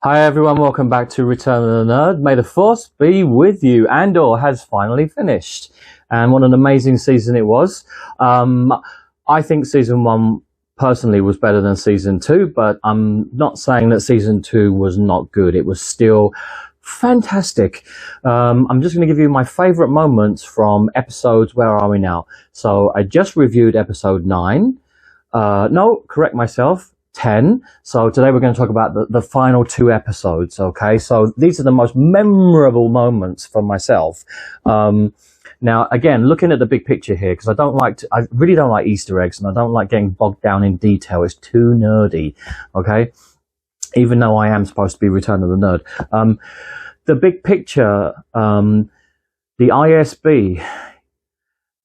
Hi everyone, welcome back to Return of the Nerd. May the Force be with you. Andor has finally finished, and what an amazing season it was. I think season 1 personally was better than season 2, but I'm not saying that season 2 was not good. It was still fantastic. I'm just going to give you my favorite moments from episodes. Where are we now? So I just reviewed episode 9. No, correct myself. 10. So today we're going to talk about the final 2 episodes. Okay, so these are the most memorable moments for myself. Now, again, looking at the big picture here, because I really don't like Easter eggs, and I don't like getting bogged down in detail. It's too nerdy. Okay, even though I am supposed to be Return of the Nerd. The big picture, the ISB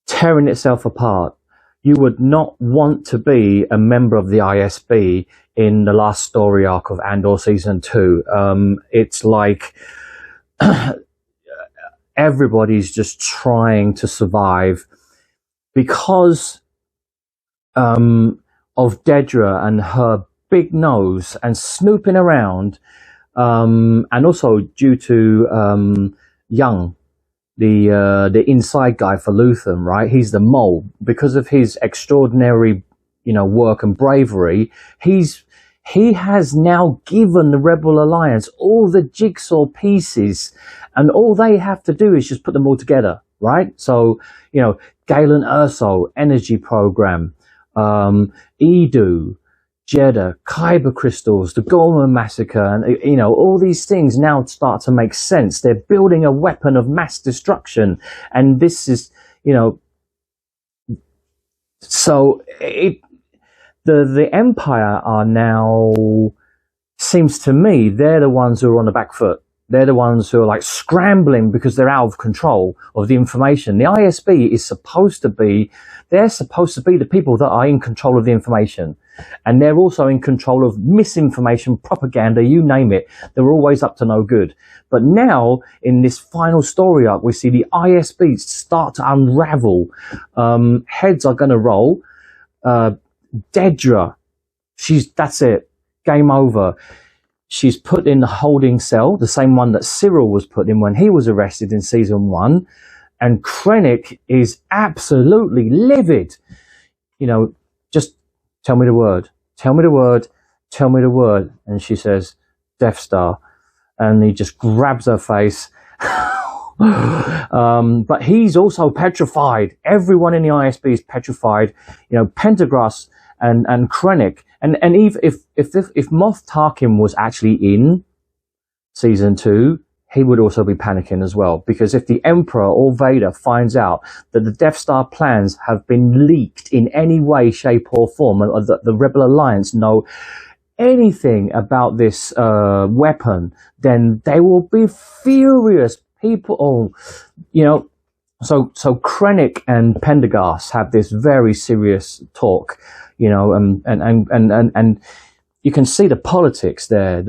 tearing itself apart. You would not want to be a member of the ISB in the last story arc of Andor Season 2. It's like everybody's just trying to survive because of Dedra and her big nose and snooping around, and also due to Young, the inside guy for Luthien, right? He's the mole. Because of his extraordinary, work and bravery, he has now given the Rebel Alliance all the jigsaw pieces, and all they have to do is just put them all together, right? So, Galen Erso, energy program, Edu, Jeddah, Kyber crystals, the Gorman massacre, and all these things now start to make sense. They're building a weapon of mass destruction, and this is, so the Empire are now, seems to me, they're the ones who are on the back foot. They're the ones who are like scrambling because they're out of control of the information. The ISB is supposed to be, they're supposed to be the people that are in control of the information. And they're also in control of misinformation, propaganda, you name it. They're always up to no good. But now, in this final story arc, we see the ISB start to unravel. Heads are going to roll. Dedra, that's it. Game over. She's put in the holding cell, the same one that Cyril was put in when he was arrested in season 1. And Krennic is absolutely livid. Just tell me the word. Tell me the word. Tell me the word. And she says, Death Star. And he just grabs her face. But he's also petrified. Everyone in the ISB is petrified. Pendergrass and Krennic. And if Moff Tarkin was actually in season 2, he would also be panicking as well. Because if the Emperor or Vader finds out that the Death Star plans have been leaked in any way, shape or form, or that the Rebel Alliance know anything about this weapon, then they will be furious. People, So Krennic and Pendergast have this very serious talk, and you can see the politics there.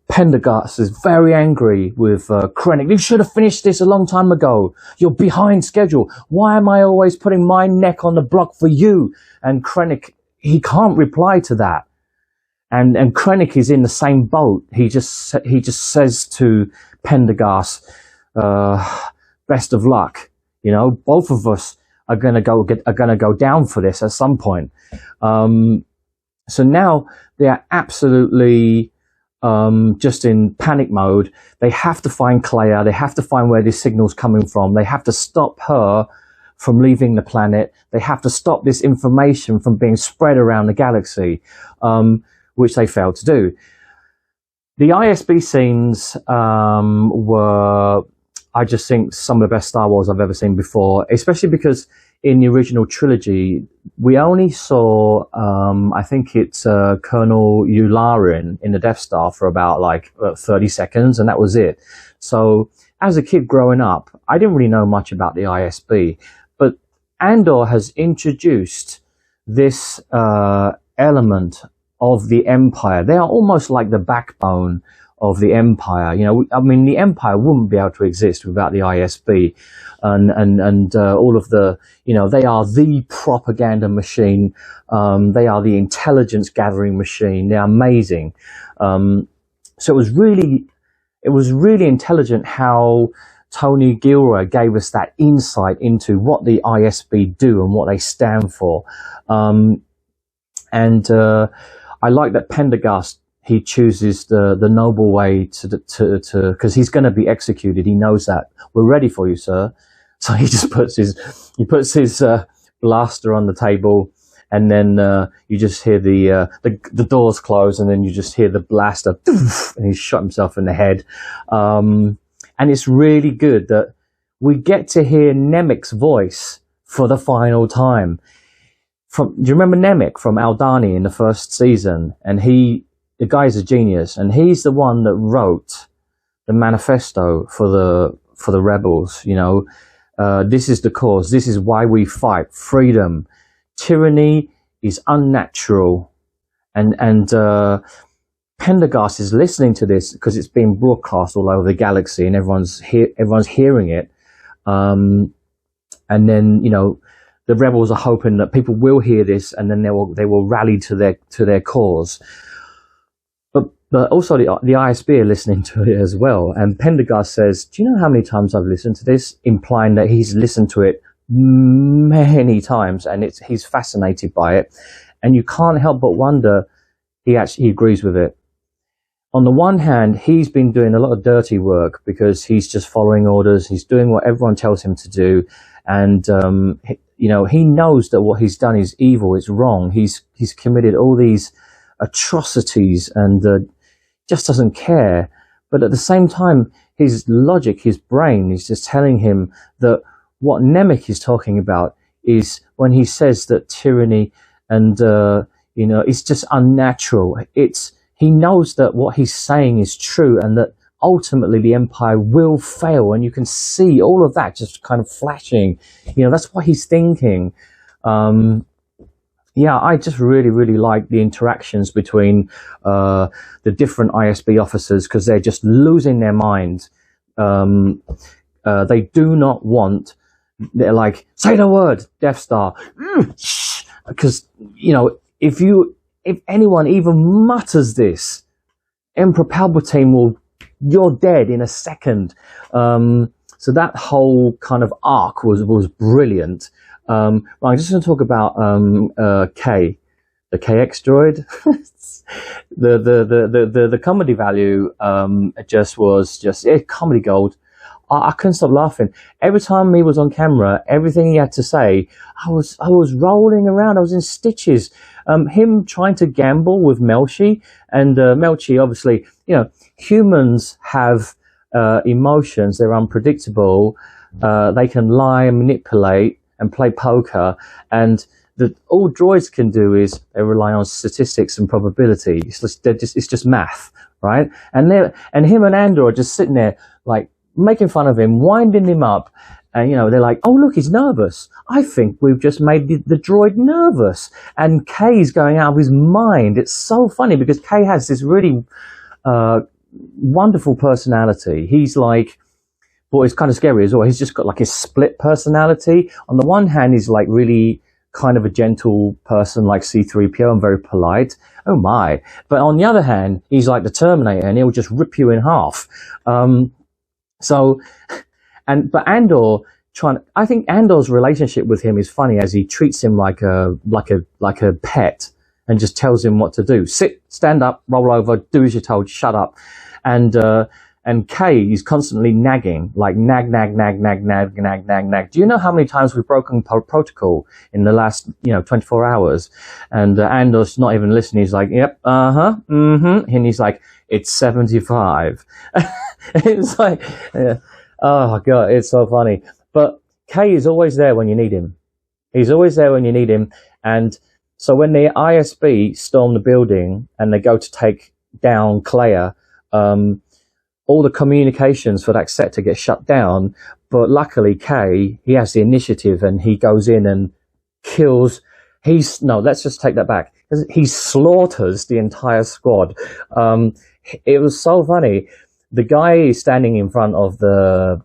Pendergast is very angry with Krennic. You should have finished this a long time ago. You're behind schedule. Why am I always putting my neck on the block for you? And Krennic, he can't reply to that. And Krennic is in the same boat. He just says to Pendergast, best of luck. Both of us are gonna go down for this at some point. So now they are absolutely just in panic mode. They have to find Clea. They have to find where this signal's coming from. They have to stop her from leaving the planet. They have to stop this information from being spread around the galaxy, which they failed to do. The ISB scenes were, I just think, some of the best Star Wars I've ever seen before, especially because in the original trilogy, we only saw, I think it's Colonel Yularen in the Death Star for about 30 seconds, and that was it. So as a kid growing up, I didn't really know much about the ISB, but Andor has introduced this element of the Empire. They are almost like the backbone of the Empire. You know, I mean, the Empire wouldn't be able to exist without the ISB, and all of the, you know, they are the propaganda machine. They are the intelligence gathering machine. They're amazing. So it was really intelligent how Tony Gilroy gave us that insight into what the ISB do and what they stand for. I like that Pendergast, he chooses the noble way to because he's going to be executed. He knows that. We're ready for you, sir. So he just puts his blaster on the table, and then you just hear the doors close, and then you just hear the blaster, and he shot himself in the head. And it's really good that we get to hear Nemik's voice for the final time. Do you remember Nemik from Aldani in the first season? And the guy's a genius, and he's the one that wrote the manifesto for the rebels. You know, this is the cause. This is why we fight. Freedom. Tyranny is unnatural. And Pendergast is listening to this because it's being broadcast all over the galaxy, and everyone's hearing it. And then, you know, the rebels are hoping that people will hear this, and then they will rally to their cause. But also the ISB are listening to it as well. And Pendergast says, "Do you know how many times I've listened to this?" Implying that he's listened to it many times, and he's fascinated by it. And you can't help but wonder he agrees with it. On the one hand, he's been doing a lot of dirty work because he's just following orders. He's doing what everyone tells him to do, and you know, he knows that what he's done is evil. It's wrong. He's committed all these atrocities, and just doesn't care. But at the same time, his logic, his brain, is just telling him that what Nemik is talking about is when he says that tyranny and you know, it's just unnatural. He knows that what he's saying is true, and that ultimately the Empire will fail, and you can see all of that just kind of flashing. You know, that's what he's thinking. Yeah, I just really, really like the interactions between the different ISB officers, because they're just losing their minds. They do not want, they're like, say the word, Death Star. Because, you know, if anyone even mutters this, Emperor Palpatine you're dead in a second. So that whole kind of arc was brilliant. Right, I'm just going to talk about K, the KX droid. the comedy value comedy gold. I couldn't stop laughing every time he was on camera. Everything he had to say, I was rolling around. I was in stitches. Him trying to gamble with Melchi, and Melchi, obviously, you know, humans have emotions. They're unpredictable. They can lie and manipulate and play poker, and all droids can do is they rely on statistics and probability. It's just math, right? And him and Andor are just sitting there like making fun of him, winding him up, and you know, they're like, "Oh look, he's nervous. I think we've just made the droid nervous." And K's going out of his mind. It's so funny because K has this really wonderful personality. He's like, but it's kind of scary as well. He's just got like a split personality. On the one hand, he's like really kind of a gentle person like C-3PO and very polite. Oh my. But on the other hand, he's like the Terminator, and he'll just rip you in half. But Andor I think Andor's relationship with him is funny, as he treats him like a pet and just tells him what to do. Sit, stand up, roll over, do as you're told, shut up. And Kay is constantly nagging, like nag. Do you know how many times we've broken protocol in the last, 24 hours? And Andor's not even listening. He's like, yep, and he's like, it's 75. It's like, oh God, it's so funny. But Kay is always there when you need him. He's always there when you need him. And so when the ISB storm the building and they go to take down Clea, all the communications for that sector get shut down. But luckily, Kay, he has the initiative and he goes in and kills. Let's just take that back. he slaughters the entire squad. It was so funny. The guy is standing in front of the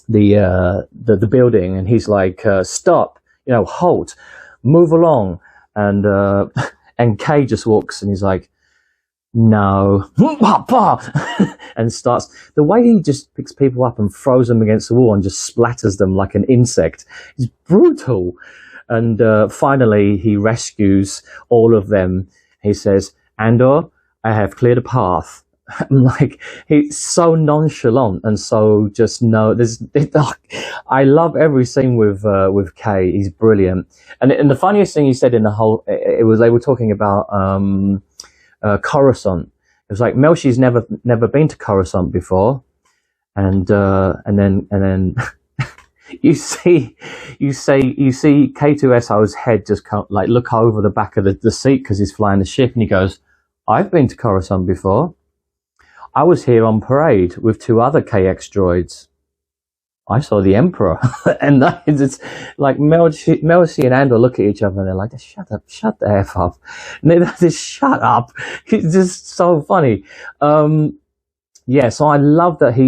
building, and he's like, "Stop! Halt! Move along!" And and Kay just walks, and he's like, "No," and starts. The way he just picks people up and throws them against the wall and just splatters them like an insect is brutal. And finally, he rescues all of them. He says, "Andor, I have cleared a path." I'm like, he's so nonchalant and so just I love every scene with Kay. He's brilliant. And the funniest thing he said in the whole, it was they were talking about Coruscant. It was like, Melshi's never been to Coruscant before, and then you see K2SO's head just like look over the back of the seat because he's flying the ship, and he goes, "I've been to Coruscant before. I was here on parade with 2 other KX droids. I saw the Emperor." And it's like Melcy and Andor look at each other and they're like, "Shut up, shut the F up." And they just shut up. It's just so funny. Yeah, so I love that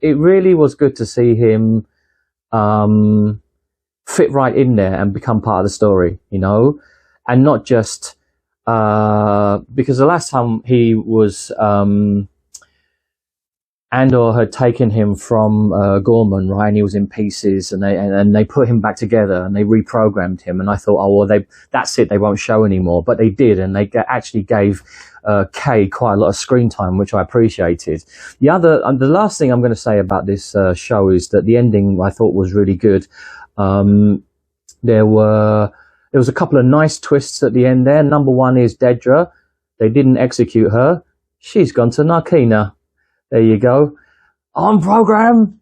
it really was good to see him fit right in there and become part of the story, and not just because the last time he was Andor had taken him from Gorman, right, and he was in pieces, and they put him back together and they reprogrammed him, and I thought, oh well, that's it, they won't show anymore, but they did, and they actually gave Kay quite a lot of screen time, which I appreciated. The last thing I'm going to say about this show is that the ending I thought was really good. There was a couple of nice twists at the end there. Number one is Dedra. They didn't execute her. She's gone to Narkina. There you go. On program.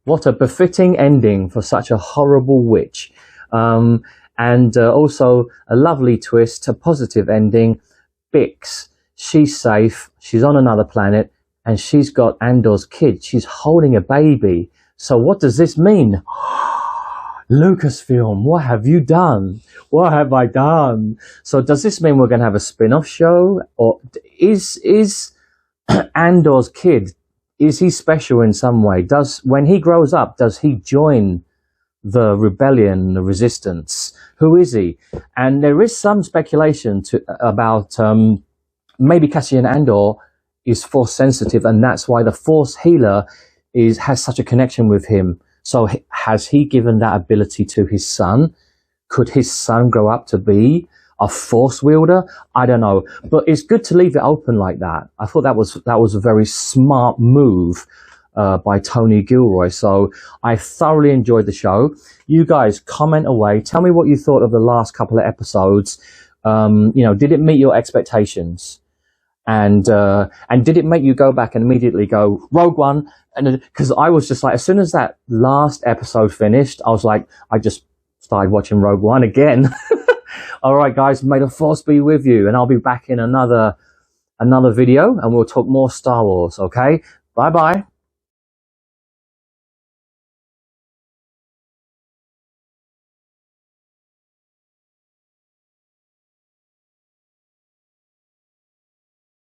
What a befitting ending for such a horrible witch. And also a lovely twist, a positive ending. Bix, she's safe. She's on another planet, and she's got Andor's kid. She's holding a baby. So what does this mean? Lucasfilm, what have you done? What have I done? So does this mean we're going to have a spin-off show? Or is Andor's kid, is he special in some way? When he grows up, does he join the rebellion, the resistance? Who is he? And there is some speculation about maybe Cassian Andor is force sensitive, and that's why the force healer has such a connection with him. So has he given that ability to his son? Could his son grow up to be a force wielder? I don't know, but it's good to leave it open like that. I thought that was a very smart move by Tony Gilroy. So I thoroughly enjoyed the show. You guys comment away. Tell me what you thought of the last couple of episodes. Did it meet your expectations? And did it make you go back and immediately go Rogue One? And because I was just like, as soon as that last episode finished, I was like, I just started watching Rogue One again. All right, guys, may the force be with you, and I'll be back in another video, and we'll talk more Star Wars. Okay, bye bye.